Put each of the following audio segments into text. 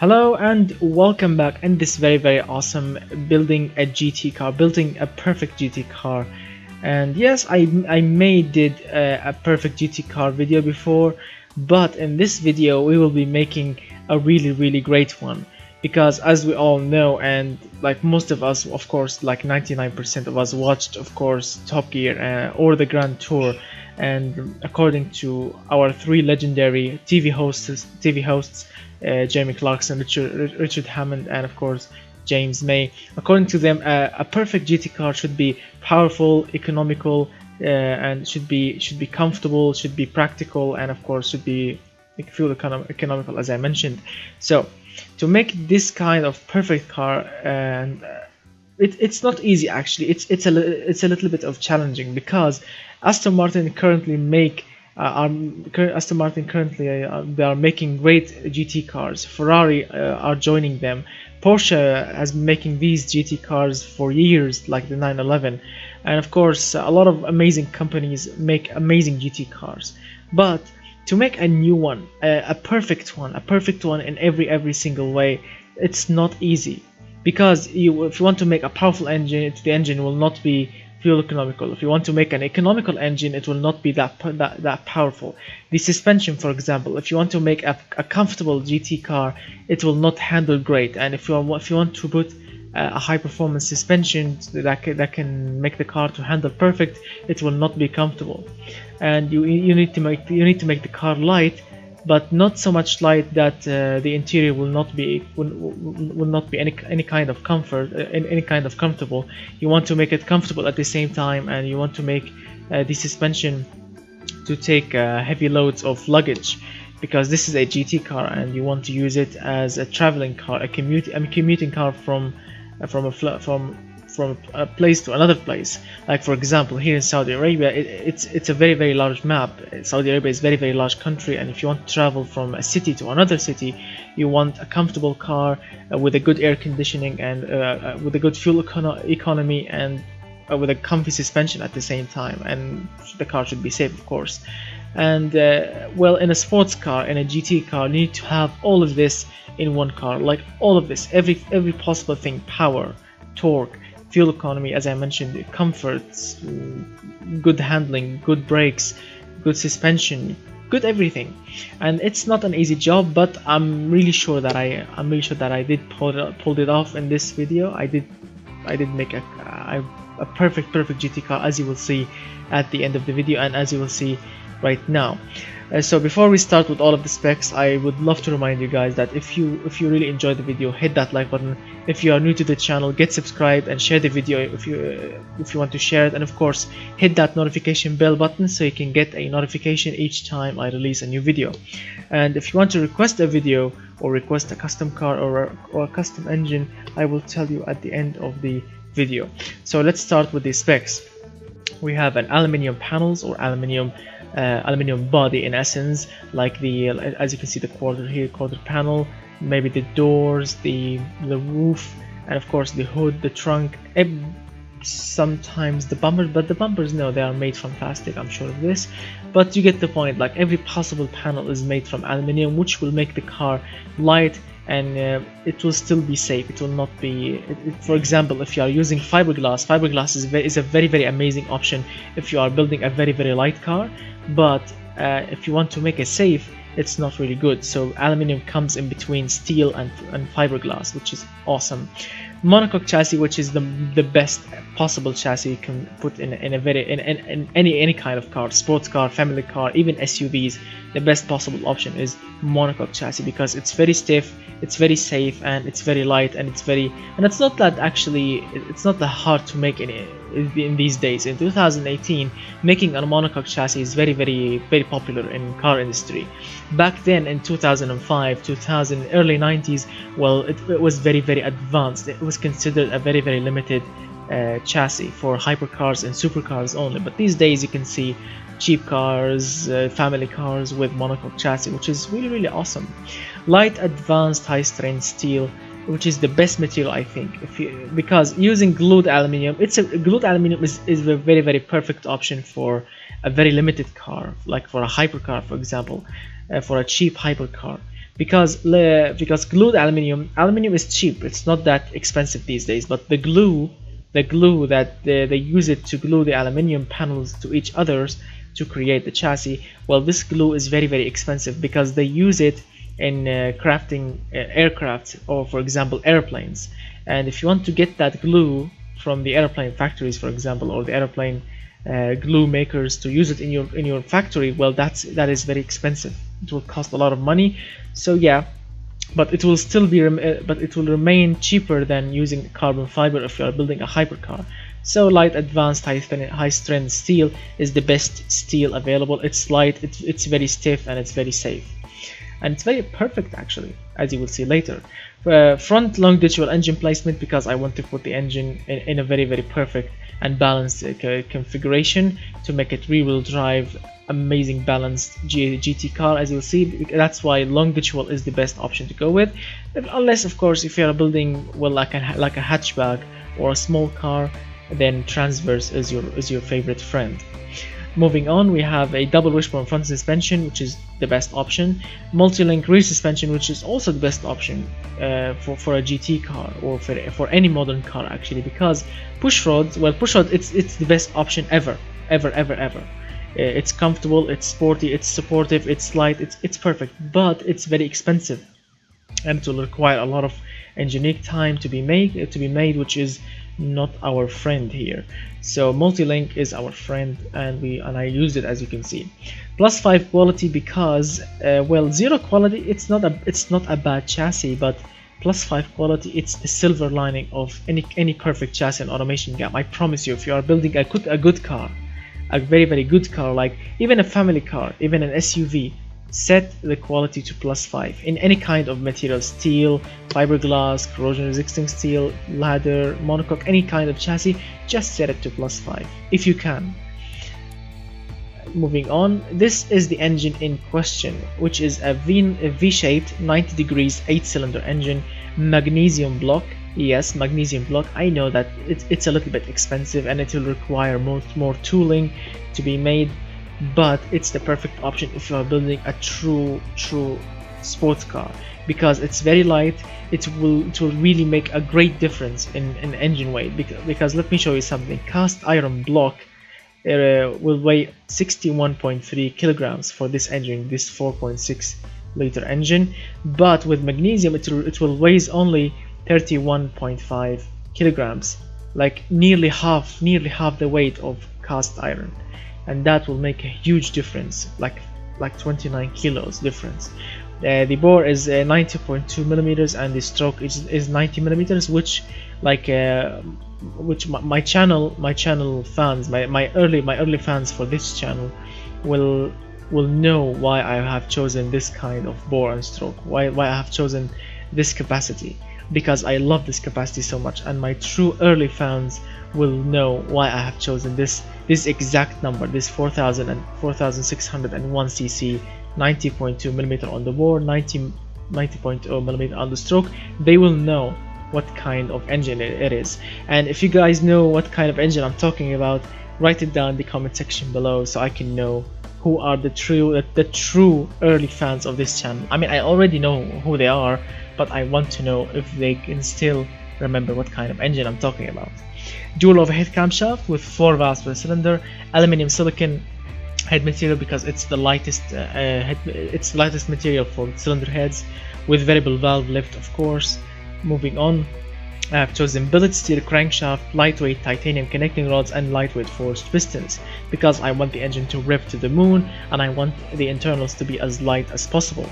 Hello and welcome back in this very awesome building a GT car, building a perfect GT car. And yes, I did a perfect GT car video before, but in this video we will be making a really great one, because as we all know, and like most of us, of course, like 99% of us watched, of course, Top Gear or the Grand Tour. And according to our three legendary TV hosts, Jamie Clarkson, Richard Hammond, and of course James May. According to them, a perfect GT car should be powerful, economical, and should be comfortable, should be practical, and of course should be fuel economical, as I mentioned. So to make this kind of perfect car, and it's not easy actually. It's a little bit of challenging, because Aston Martin currently they are making great GT cars. Ferrari are joining them. Porsche has been making these GT cars for years, like the 911, and of course a lot of amazing companies make amazing GT cars. But to make a new one, a perfect one in every single way, it's not easy, because if you want to make a powerful engine, the engine will not be fuel economical. If you want to make an economical engine, it will not be that powerful. The suspension, for example, if you want to make a comfortable GT car, it will not handle great. And if you want to put a high performance suspension that can make the car to handle perfect, it will not be comfortable. And you need to make the car light, but not so much light that the interior will not be any kind of comfort, any kind of comfortable. You want to make it comfortable at the same time, and you want to make the suspension to take heavy loads of luggage, because this is a GT car and you want to use it as a traveling car, a commuting car from a place to another place. Like for example, here in Saudi Arabia, it's a very large map. Saudi Arabia is a very large country, and if you want to travel from a city to another city, you want a comfortable car with a good air conditioning, and with a good fuel economy, and with a comfy suspension at the same time, and the car should be safe, of course. And well, in a sports car, in a GT car, you need to have all of this in one car, like all of this, every possible thing: power, torque, fuel economy, as I mentioned, comforts, good handling, good brakes, good suspension, good everything. And it's not an easy job, but I'm really sure that I did pulled it off in this video. I did make a perfect GT car, as you will see at the end of the video, and as you will see right now. So before we start with all of the specs, I would love to remind you guys that if you really enjoyed the video, hit that like button. If you are new to the channel, get subscribed and share the video if you want to share it, and of course hit that notification bell button so you can get a notification each time I release a new video. And if you want to request a video or request a custom car or a custom engine, I will tell you at the end of the video. So let's start with the specs. We have an aluminium panels, or aluminium body, in essence, like as you can see, the quarter panel, maybe the doors, the roof, and of course the hood, the trunk, sometimes the bumpers. But the bumpers, no, they are made from plastic, I'm sure of this, but you get the point. Like every possible panel is made from aluminium, which will make the car light, and it will still be safe. It will not be for example, if you are using fiberglass is a very amazing option if you are building a very light car. But if you want to make it safe, it's not really good. So aluminium comes in between steel and fiberglass, which is awesome. Monocoque chassis, which is the best possible chassis you can put in any kind of car, sports car, family car, even SUVs. The best possible option is monocoque chassis, because it's very stiff, it's very safe, and it's very light, and it's not that actually it's not that hard to make in these days. In 2018, making a monocoque chassis is very popular in car industry. Back then in 2005, early 90s, well, it was very advanced. It was considered a very limited chassis for hypercars and supercars only. But these days you can see cheap cars, family cars with monocoque chassis, which is really awesome. Light, advanced, high-strength steel, which is the best material, I think, because using glued aluminium, glued aluminium is a very perfect option for a very limited car, like for a hypercar, for example, for a cheap hypercar. because glued aluminium is cheap. It's not that expensive these days, but the glue that they use it to glue the aluminium panels to each others to create the chassis, well, this glue is very, very expensive because they use it in crafting aircraft, or for example airplanes. And if you want to get that glue from the airplane factories, for example, or the airplane glue makers to use it in your factory, well, that is very expensive. It will cost a lot of money. So yeah, but it will still be but it will remain cheaper than using carbon fiber if you are building a hypercar. So light advanced high strength steel is the best steel available. It's light, it's very stiff, and it's very safe, and it's very perfect actually, as you will see later. Front longitudinal engine placement, because I want to put the engine in a very, very perfect and balanced configuration to make it rear-wheel drive, amazing balanced GT car, as you'll see. That's why longitudinal is the best option to go with, unless of course if you're building, well, like a hatchback or a small car, then transverse is your favorite friend. Moving on, we have a double wishbone front suspension, which is the best option. Multi-link rear suspension, which is also the best option for a GT car, or for any modern car actually, because push rods, it's the best option ever. It's comfortable, it's sporty, it's supportive, it's light, it's perfect, but it's very expensive, and it will require a lot of engineering time to be made, which is not our friend here. So multi-link is our friend, and I use it, as you can see. +5 quality, because well, zero quality, it's not a bad chassis, but +5 quality, it's the silver lining of any perfect chassis and automation gap. I promise you, if you are building a good car, a very, very good car, like even a family car, even an SUV, set the quality to +5 in any kind of material: steel, fiberglass, corrosion resisting steel, ladder, monocoque, any kind of chassis. Just set it to +5 if you can. Moving on, this is the engine in question, which is a V-shaped 90 degrees 8-cylinder engine, magnesium block. Yes, magnesium block. I know that it's a little bit expensive and it will require more tooling to be made, but it's the perfect option if you are building a true sports car, because it's very light. It will really make a great difference in engine weight, because let me show you something. Cast iron block will weigh 61.3 kilograms for this engine, this 4.6 liter engine, but with magnesium it will weigh only 31.5 kilograms, like nearly half the weight of cast iron, and that will make a huge difference, like 29 kilos difference. The bore is 90.2 millimeters, and the stroke is 90 millimeters, which my channel fans, my early fans for this channel will know why I have chosen this kind of bore and stroke, why I have chosen this capacity, because I love this capacity so much, and my true early fans will know why I have chosen this exact number, this 4601 cc, 90.2 millimeter on the bore, 90.0 millimeter on the stroke. They will know what kind of engine it is, and if you guys know what kind of engine I'm talking about, write it down in the comment section below so I can know who are the true early fans of this channel. I mean, I already know who they are, but I want to know if they can still remember what kind of engine I'm talking about. Dual overhead camshaft with 4 valves per cylinder, aluminum silicon head material, because it's the lightest material for cylinder heads, with variable valve lift, of course. Moving on, I have chosen billet steel crankshaft, lightweight titanium connecting rods, and lightweight forged pistons, because I want the engine to rev to the moon, and I want the internals to be as light as possible.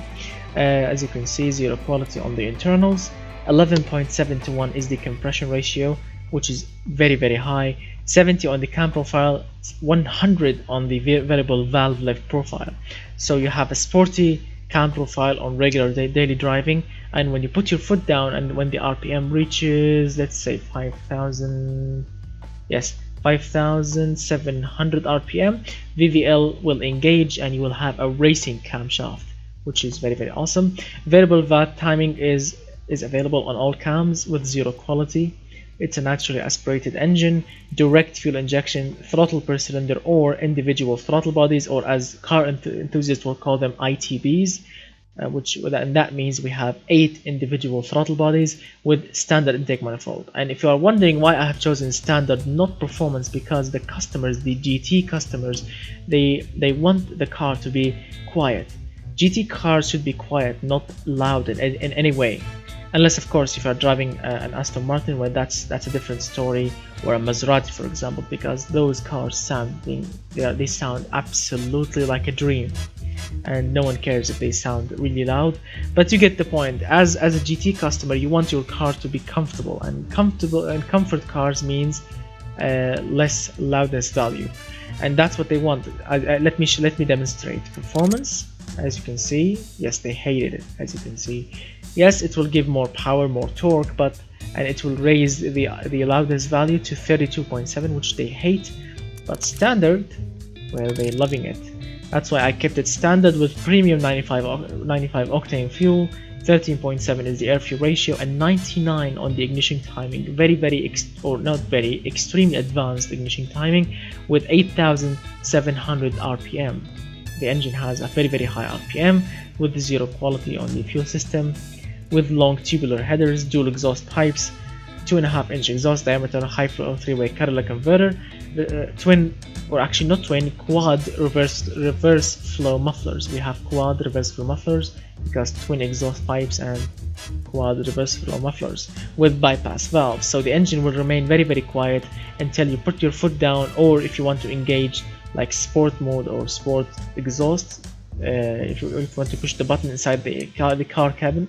As you can see, zero quality on the internals. 11.7 to 1 is the compression ratio, which is very, very high. 70 on the cam profile, 100 on the variable valve lift profile. So you have a sporty cam profile on regular daily driving, and when you put your foot down and when the RPM reaches, let's say 5,700 RPM, VVL will engage and you will have a racing camshaft, which is very, very awesome. Variable VAT timing is available on all cams with zero quality. It's a naturally aspirated engine, direct fuel injection, throttle per cylinder or individual throttle bodies, or as car enthusiasts will call them, ITBs. and that means we have 8 individual throttle bodies with standard intake manifold. And if you are wondering why I have chosen standard, not performance, because the customers, the GT customers, they want the car to be quiet. GT cars should be quiet, not loud in any way, unless of course if you are driving an Aston Martin, where that's a different story, or a Maserati for example, because those cars they sound absolutely like a dream, and no one cares if they sound really loud. But you get the point. As a GT customer, you want your car to be comfortable, and comfort cars means less loudness value, and that's what they want. Let me demonstrate. Performance, as you can see, yes, they hated it. As you can see, yes, it will give more power, more torque, and it will raise the loudness value to 32.7, which they hate. But standard, well, they're loving it. That's why I kept it standard with premium 95 octane fuel. 13.7 is the air-fuel ratio, and 99 on the ignition timing. Extremely advanced ignition timing with 8,700 RPM. The engine has a very high RPM with the zero quality on the fuel system, with long tubular headers, dual exhaust pipes, 2.5 inch exhaust diameter, high flow 3-way Cadillac converter, twin, or actually not twin, quad reverse flow mufflers. We have quad reverse flow mufflers because twin exhaust pipes and quad reverse flow mufflers with bypass valves. So the engine will remain very quiet until you put your foot down, or if you want to engage like sport mode or sport exhaust. If you want to push the button inside the car cabin,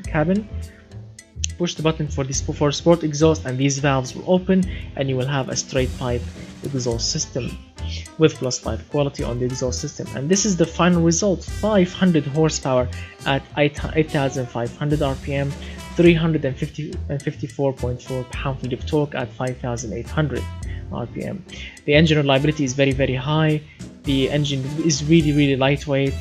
push the button for sport exhaust, and these valves will open, and you will have a straight pipe exhaust system with +5 quality on the exhaust system. And this is the final result: 500 horsepower at 8,500 RPM, 354.4 pound-feet of torque at 5,800 RPM. The engine reliability is very high. The engine is really lightweight.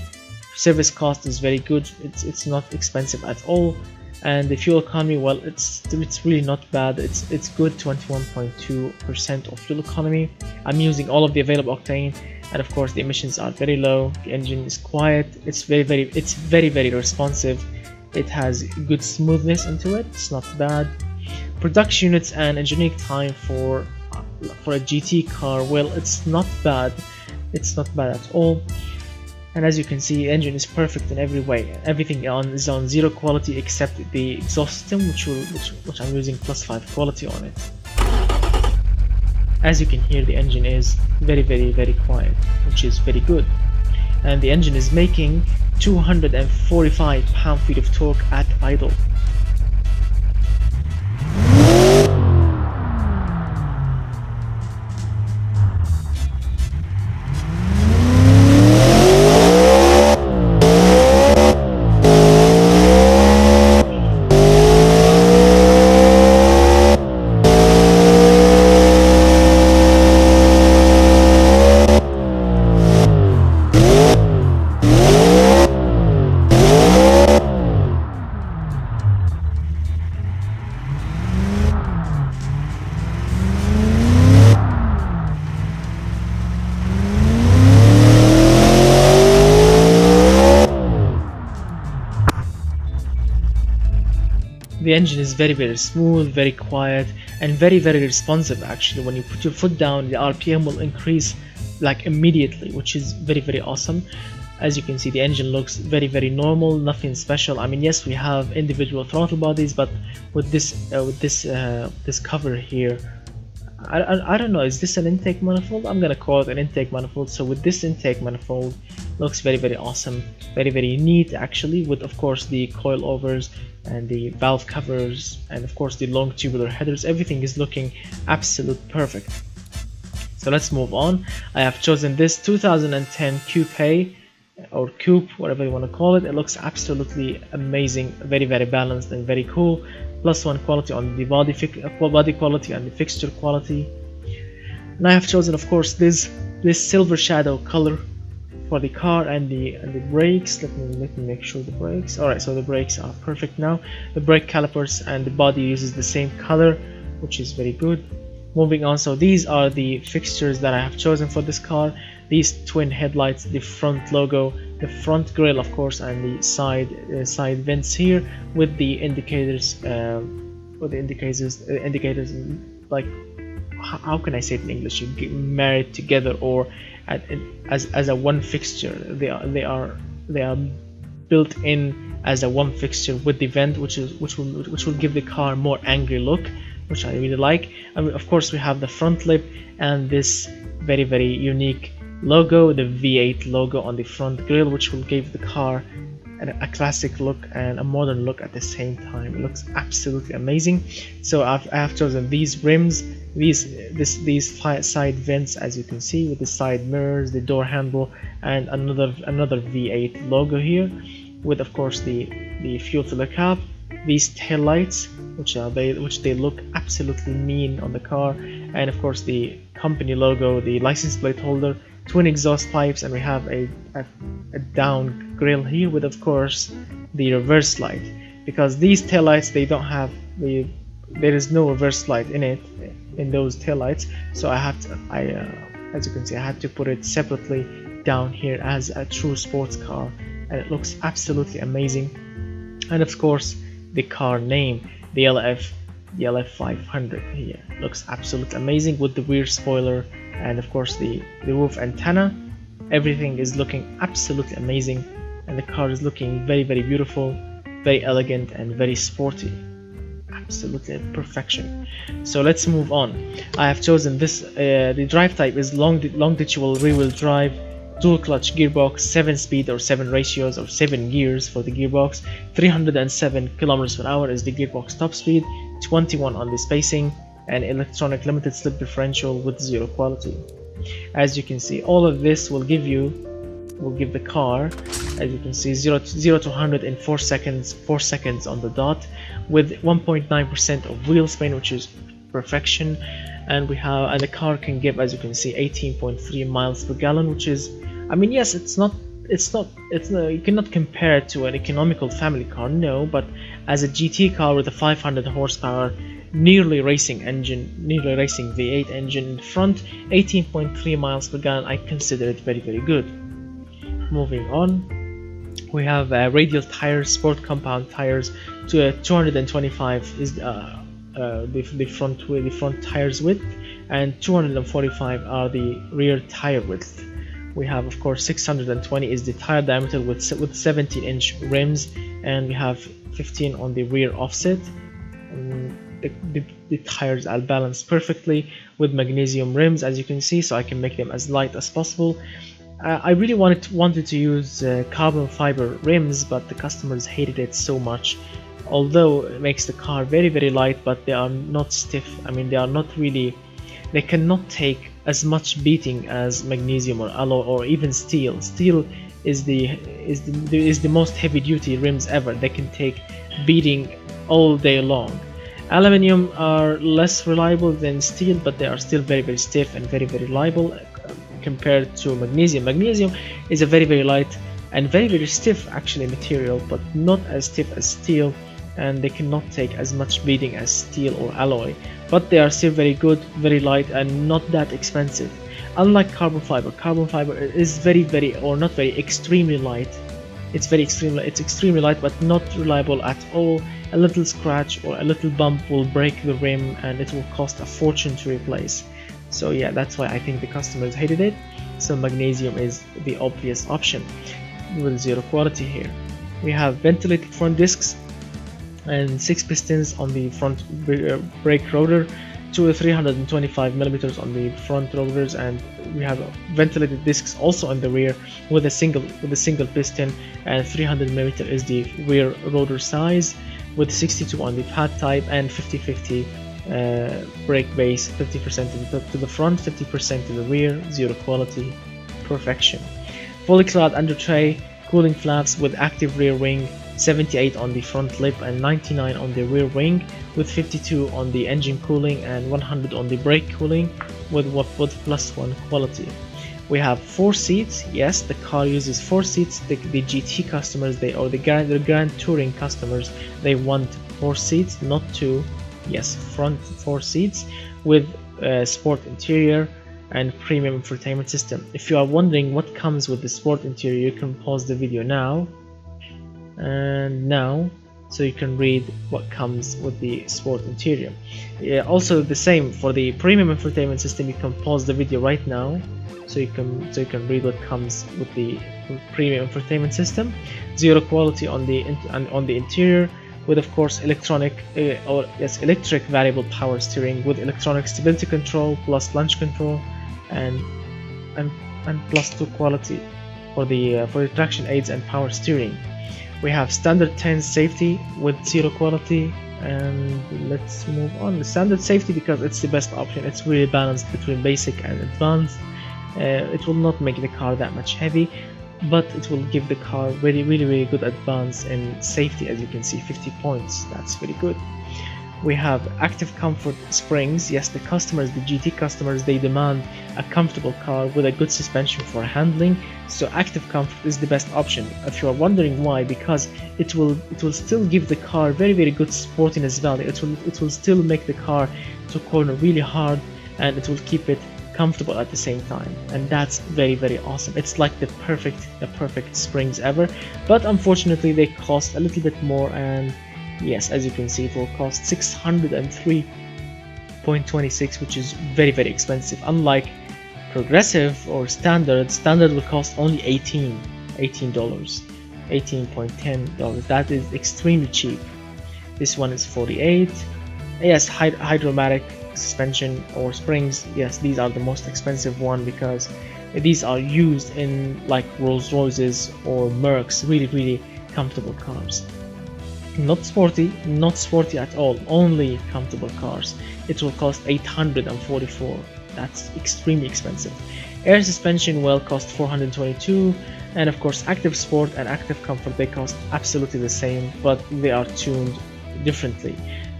Service cost is very good. It's not expensive at all. And the fuel economy, well, it's really not bad. It's good, 21.2% of fuel economy. I'm using all of the available octane, and of course the emissions are very low. The engine is quiet. It's very responsive. It has good smoothness into it. It's not bad. Production units and engineering time for a GT car, well, it's not bad. It's not bad at all. And as you can see, the engine is perfect in every way. Everything is on zero quality except the exhaust system, which I'm using +5 quality on it. As you can hear, the engine is very quiet, which is very good. And the engine is making 245 pound-feet of torque at idle. The engine is very smooth, very quiet, and very responsive. Actually, when you put your foot down, the RPM will increase like immediately, which is very awesome. As you can see, the engine looks very normal, nothing special. I mean, yes, we have individual throttle bodies, but with this cover here, I don't know, is this an intake manifold? I'm gonna call it an intake manifold. So with this intake manifold, looks very awesome, very neat actually, with of course the coilovers and the valve covers, and of course the long tubular headers. Everything is looking absolute perfect. So let's move on. I have chosen this 2010 Coupe, or Coupe, whatever you want to call it. It looks absolutely amazing, very balanced and very cool. +1 quality on the body quality and the fixture quality. And I have chosen, of course, this silver shadow color for the car, and the brakes. Let me make sure the brakes. Alright, so the brakes are perfect now. The brake calipers and the body uses the same color, which is very good. Moving on, so these are the fixtures that I have chosen for this car. These twin headlights, the front logo, the front grille, of course, and the side vents here with the indicators, indicators like, how can I say it in English? You get married together, or as a one fixture. They are built in as a one fixture with the vent, which will give the car more angry look, which I really like. And of course, we have the front lip and this very unique logo, the V8 logo on the front grille, which will give the car a classic look and a modern look at the same time. It looks absolutely amazing. So I have chosen these rims, these side vents, as you can see, with the side mirrors, the door handle, and another V8 logo here, with of course the fuel filler cap, these tail lights, which they look absolutely mean on the car, and of course the company logo, the license plate holder, twin exhaust pipes, and we have a down grille here with of course the reverse light, because these tail lights, they don't have there is no reverse light in those tail lights, so as you can see, I had to put it separately down here as a true sports car, and it looks absolutely amazing. And of course the car name, the LF 500 here, looks absolutely amazing with the rear spoiler, and of course the roof antenna. Everything is looking absolutely amazing, and the car is looking very beautiful, very elegant, and very sporty. Absolutely perfection. So let's move on. I have chosen this, the drive type is longitudinal rear-wheel drive, dual clutch gearbox, 7-speed or 7 ratios or 7 gears for the gearbox. 307 km/h is the gearbox top speed, 21 on the spacing, and electronic limited slip differential with 0 quality. As you can see, all of this will give the car, as you can see, 0 to 100 in 4 seconds on the dot, with 1.9% of wheel spin, which is perfection. And the car can give, as you can see, 18.3 miles per gallon, which is, I mean, yes, it's not you cannot compare it to an economical family car, no, but as a GT car with a 500 horsepower, nearly racing V8 engine in front, 18.3 miles per gallon, I consider it very good. Moving on, we have radial tires, sport compound tires, to 225 is the front tires width, and 245 are the rear tire width. We have, of course, 620 is the tire diameter with 17-inch rims, and we have 15 on the rear offset. The tires are balanced perfectly with magnesium rims, as you can see, so I can make them as light as possible. I really wanted to use carbon fiber rims, but the customers hated it so much. Although it makes the car very light, but they are not stiff. I mean, they cannot take as much beating as magnesium or alloy or even steel. Steel is the most heavy duty rims ever. They can take beating all day long. Aluminium are less reliable than steel, but they are still very stiff and very reliable compared to magnesium. Magnesium is a very light and very stiff actually material, but not as stiff as steel, and they cannot take as much beating as steel or alloy, but they are still very good, very light, and not that expensive. Unlike carbon fiber is extremely light. It's extremely light, but not reliable at all. A little scratch or a little bump will break the rim, and it will cost a fortune to replace. So yeah, that's why I think the customers hated it. So magnesium is the obvious option with 0 quality here. We have ventilated front discs and 6 pistons on the front brake rotor, 325 millimeters on the front rotors, and we have ventilated discs also on the rear with a single piston, and 300 millimeter is the rear rotor size, with 62 on the pad type, and 50-50 brake base, 50% to the front, 50% to the rear, 0 quality, perfection. Fully clad under tray, cooling flaps with active rear wing, 78 on the front lip and 99 on the rear wing, with 52 on the engine cooling and 100 on the brake cooling, with +1 quality. We have 4 seats. Yes, the car uses 4 seats. The GT customers, the Grand Touring customers, they want 4 seats, not 2. Yes, front 4 seats with sport interior, and premium infotainment system. If you are wondering what comes with the sport interior, you can pause the video now and now, so you can read what comes with the sport interior. Also the same for the premium infotainment system. You can pause the video right now, so you can read what comes with the premium infotainment system. Zero quality on the interior, with of course electric variable power steering with electronic stability control plus launch control, and plus 2 quality for the traction aids and power steering. We have standard 10 safety with 0 quality, and let's move on. The standard safety, because it's the best option. It's really balanced between basic and advanced. It will not make the car that much heavy, but it will give the car really good advance in safety. As you can see, 50 points, that's very good. We have active comfort springs. Yes, the customers, the GT customers, they demand a comfortable car with a good suspension for handling, so active comfort is the best option. If you are wondering why, because it will still give the car very good sportiness value. It will still make the car to corner really hard, and it will keep it comfortable at the same time, and that's very awesome. It's like the perfect springs ever, but unfortunately they cost a little bit more, and yes, as you can see, it will cost 603.26, which is very expensive. Unlike progressive or standard will cost only $18, $18.10. That is extremely cheap. This one is 48. Yes, hydromatic suspension or springs. Yes, these are the most expensive one, because these are used in like Rolls Royces or Mercs, really comfortable cars. Not sporty at all, only comfortable cars. It will cost 844. That's extremely expensive. Air suspension will cost 422, and of course active sport and active comfort, they cost absolutely the same, but they are tuned differently,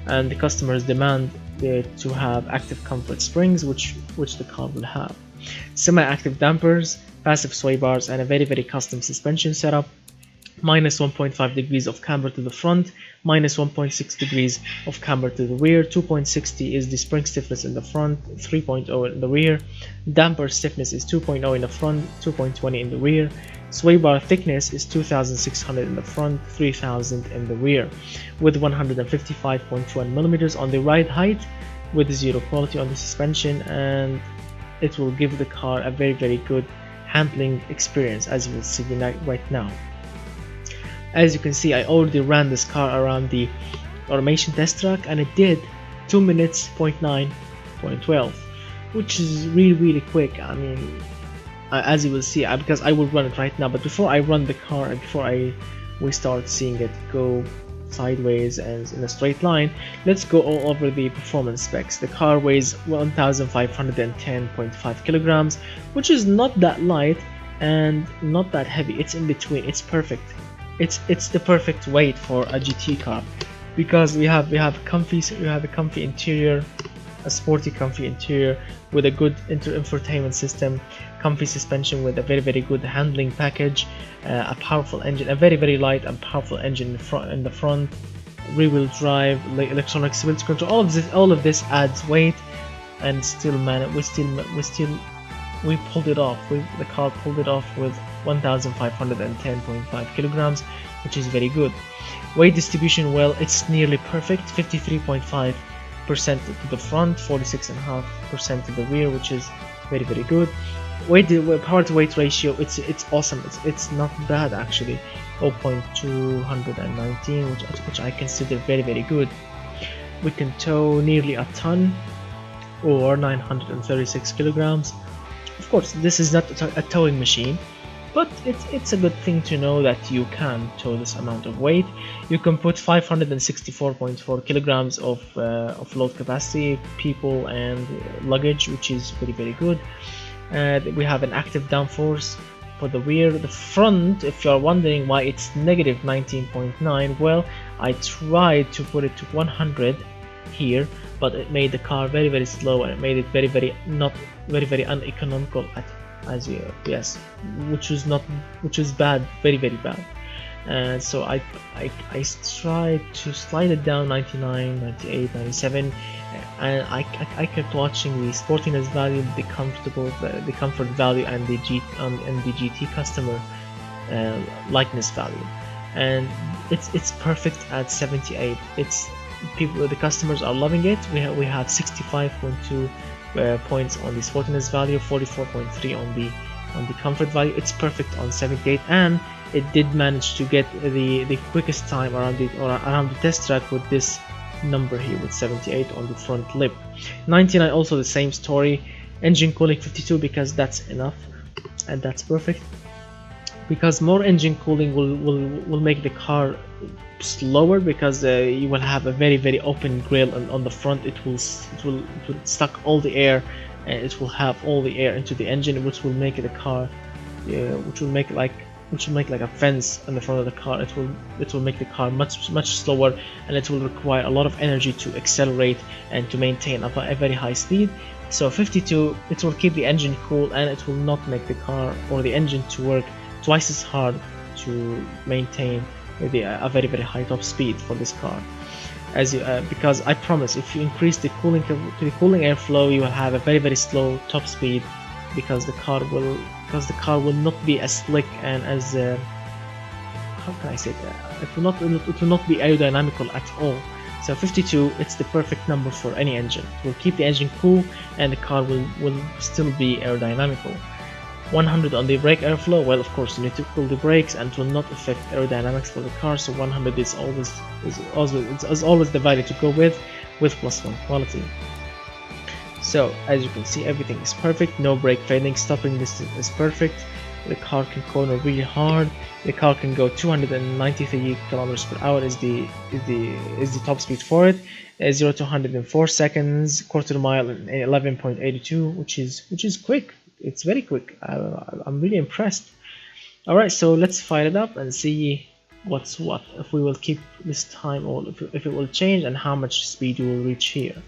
and the customers demand to have active comfort springs, which the car will have. Semi-active dampers, passive sway bars, and a very custom suspension setup. Minus 1.5 degrees of camber to the front, minus 1.6 degrees of camber to the rear. 2.60 is the spring stiffness in the front, 3.0 in the rear. Damper stiffness is 2.0 in the front, 2.20 in the rear. Sway bar thickness is 2600 in the front, 3000 in the rear, with 155.1 millimeters on the ride height, with 0 quality on the suspension, and it will give the car a very good handling experience, as you will see right now. As you can see, I already ran this car around the automation test track, and it did 2 minutes 0.9.12, which is really quick. I mean, as you will see, because I will run it right now, but before I run the car and before we start seeing it go sideways and in a straight line, let's go all over the performance specs. The car weighs 1510.5 kilograms, which is not that light and not that heavy. It's in between. It's perfect. It's the perfect weight for a GT car, because we have a comfy interior, a sporty comfy interior with a good infotainment system, comfy suspension with a very good handling package, a powerful engine, a very light and powerful engine in the front, rear-wheel drive, electronic stability control. All of this adds weight, and still, man, we pulled it off. The car pulled it off with 1510.5 kilograms, which is very good. Weight distribution, well, it's nearly perfect. 53.5% to the front, 46.5% to the rear, which is very good. Power to weight ratio, it's awesome. It's not bad actually. 0.219, which I consider very good. We can tow nearly a ton, or 936 kilograms. Of course, this is not a towing machine, but it's a good thing to know that you can tow this amount of weight. You can put 564.4 kilograms of load capacity, people and luggage, which is very good. We have an active downforce for the rear. The front, if you are wondering why it's negative 19.9, well, I tried to put it to 100 here, but it made the car very slow, and it made it very uneconomical which was bad, very bad. And so I tried to slide it down 99, 98, 97, and I kept watching the sportiness value, the comfort value, and the GT customer likeness value, and it's perfect at 78. The customers are loving it. We have 65.2 points on the sportiness value, 44.3 on the comfort value. It's perfect on 78, and it did manage to get the quickest time around the test track with this number here, with 78 on the front lip. 99 also the same story. Engine cooling 52, because that's enough and that's perfect, because more engine cooling will make the car slower, because you will have a very open grille on the front. It will suck all the air, and it will have all the air into the engine, which will make the car which will make like a fence on the front of the car. It will make the car much slower, and it will require a lot of energy to accelerate and to maintain a very high speed. So 52, it will keep the engine cool, and it will not make the car or the engine to work twice as hard to maintain a very high top speed for this car. Because I promise, if you increase the cooling airflow, you will have a very slow top speed, because the car will not be as slick and as how can I say that? It will not be aerodynamical at all. So 52, it's the perfect number for any engine. It will keep the engine cool, and the car will still be aerodynamical. 100 on the brake airflow. Well, of course, you need to cool the brakes, and it will not affect aerodynamics for the car. So 100 is always the value to go with +1 quality. So as you can see, everything is perfect. No brake fading. Stopping distance is perfect. The car can corner really hard. The car can go 293 km/h is the top speed for it. 0 to 100 in 4 seconds. Quarter mile in 11.82, which is quick. It's very quick. I'm really impressed. Alright, so let's fire it up and see what's what, if we will keep this time, or if it will change, and how much speed you will reach here.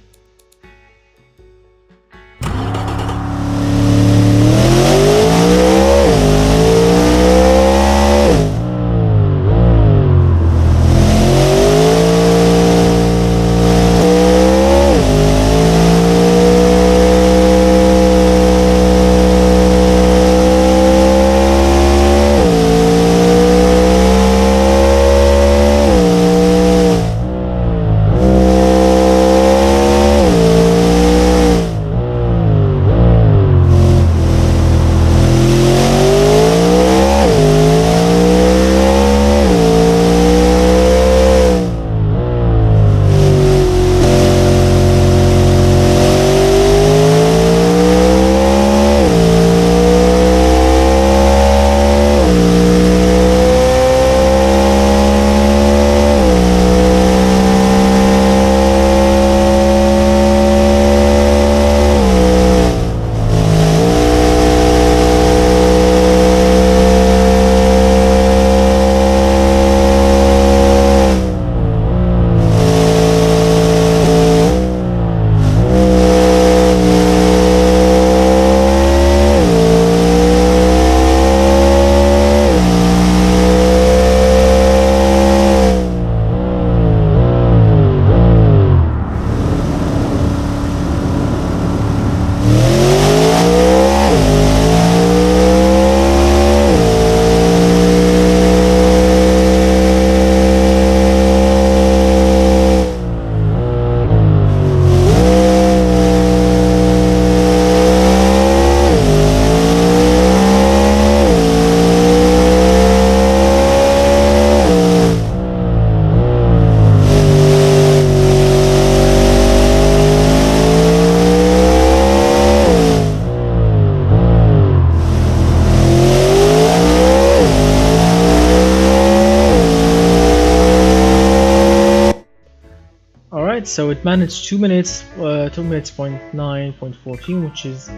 So it managed 2 minutes, 2 minutes point 9.14, which is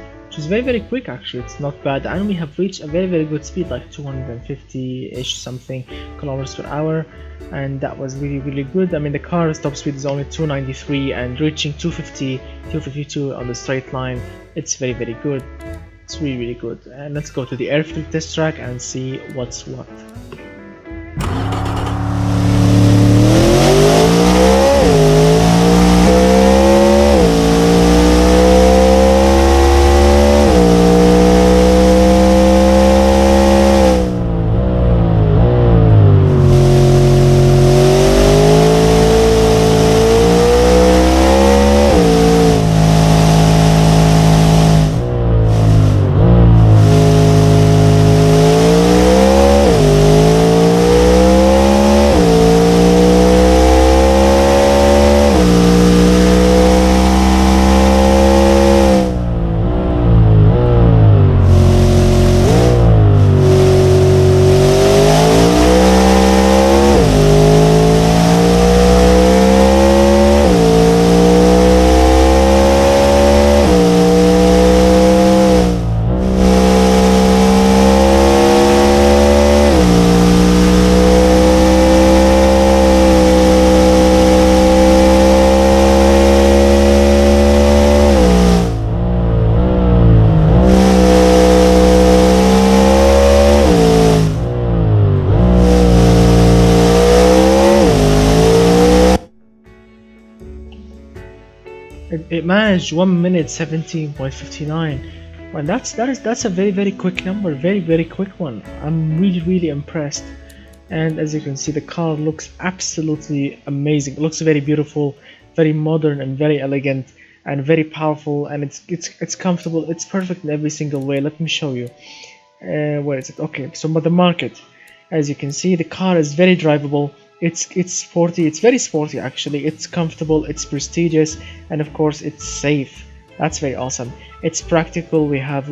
very quick actually. It's not bad, and we have reached a very good speed, like 250-ish something km/h, and that was really good. I mean, the car's top speed is only 293, and reaching 252 on the straight line, it's very good. It's really good. And let's go to the airfield test track and see what's what. it managed 1 minute 17.59. And that's a very quick number, very quick one. I'm really impressed. And as you can see, the car looks absolutely amazing. It looks very beautiful, very modern and very elegant and very powerful, and it's comfortable. It's perfect in every single way. Let me show you. Where is it? Okay, so but the market, as you can see, the car is very drivable. It's sporty. It's very sporty actually. It's comfortable. It's prestigious, and of course it's safe. That's very awesome. It's practical. We have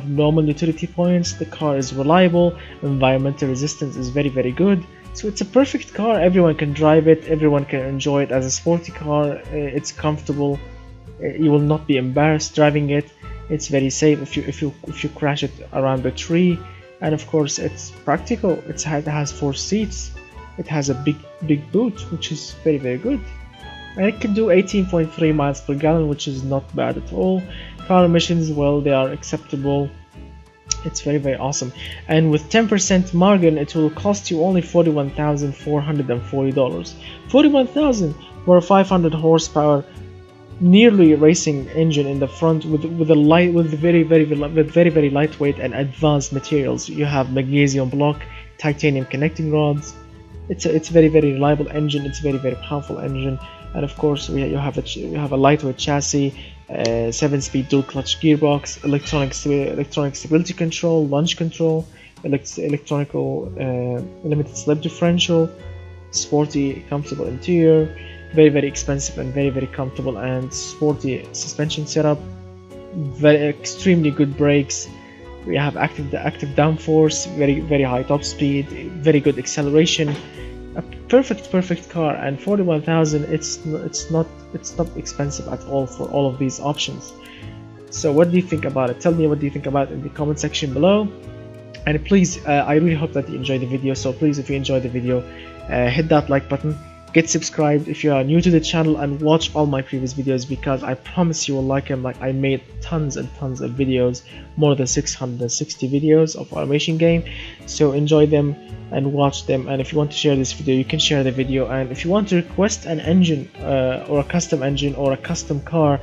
normal utility points. The car is reliable. Environmental resistance is very good. So it's a perfect car. Everyone can drive it. Everyone can enjoy it as a sporty car. It's comfortable. You will not be embarrassed driving it. It's very safe if you crash it around a tree. And of course it's practical. It has 4 seats. It has a big boot, which is very good. And it can do 18.3 miles per gallon, which is not bad at all. Car emissions, well, they are acceptable. It's very awesome. And with 10% margin, it will cost you only $41,440. $41,000 for a 500 horsepower, nearly racing engine in the front with very lightweight and advanced materials. You have magnesium block, titanium connecting rods. It's very reliable engine. It's very powerful engine. And of course you have a lightweight chassis, 7-speed dual clutch gearbox, electronic stability control, launch control, electronic limited slip differential, sporty comfortable interior, very expensive and very comfortable and sporty suspension setup, very extremely good brakes. We have active downforce, very high top speed, very good acceleration. A perfect car, and 41,000. It's not expensive at all for all of these options. So what do you think about it? Tell me what do you think about it in the comment section below. And please, I really hope that you enjoyed the video. So please, if you enjoyed the video, hit that like button. Get subscribed if you are new to the channel, and watch all my previous videos, because I promise you will like them. Like, I made tons and tons of videos, more than 660 videos of automation game. So enjoy them and watch them. And if you want to share this video, you can share the video. And if you want to request an engine or a custom engine or a custom car,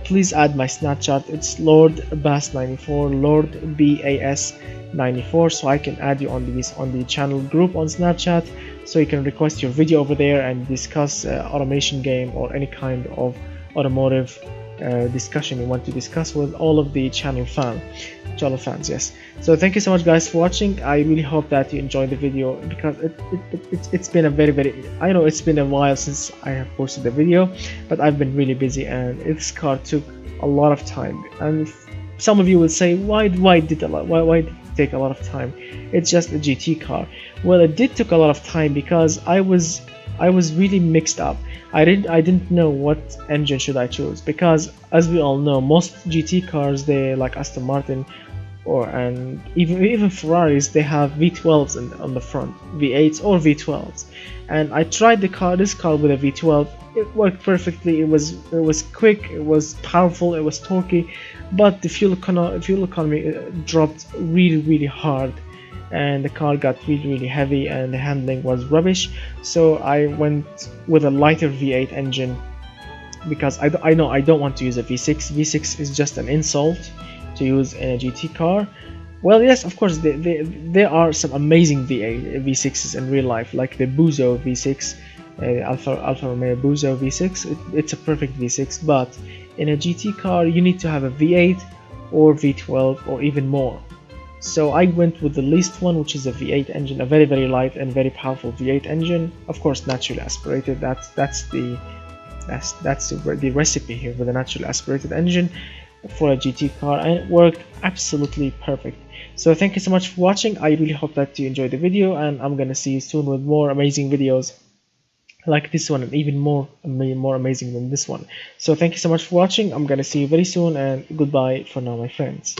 please add my Snapchat. It's Lord Bas94, Lord BAS94, so I can add you on the channel group on Snapchat, so you can request your video over there and discuss automation game or any kind of automotive discussion you want to discuss with all of the channel fans. Yes, so thank you so much guys for watching. I really hope that you enjoyed the video, because it's been a I know it's been a while since I have posted the video, but I've been really busy, and this car took a lot of time. And some of you will say, why did it take a lot of time? It's just a GT car. Well, it did take a lot of time because I was really mixed up. I didn't know what engine should I choose, because as we all know, most GT cars, they like Aston Martin and even Ferraris, they have V12s on the front, V8s or V12s. And I tried this car with a V12. It worked perfectly. It was quick, it was powerful, it was torquey, but the fuel economy dropped really hard, and the car got really heavy, and the handling was rubbish. So I went with a lighter V8 engine, because I know I don't want to use a V6. V6 is just an insult to use in a GT car. Well, yes, of course, there are some amazing V6s in real life, like the Buzo V6, Alfa Romeo Buzo V6. It's a perfect V6, but in a GT car you need to have a V8 or V12 or even more. So I went with the least one, which is a V8 engine, a very light and very powerful V8 engine. Of course, naturally aspirated. That's the recipe here, with a naturally aspirated engine for a GT car, and it worked absolutely perfect. So thank you so much for watching. I really hope that you enjoyed the video, and I'm gonna see you soon with more amazing videos like this one, and even more amazing than this one. So thank you so much for watching. I'm gonna see you very soon, and goodbye for now, my friends.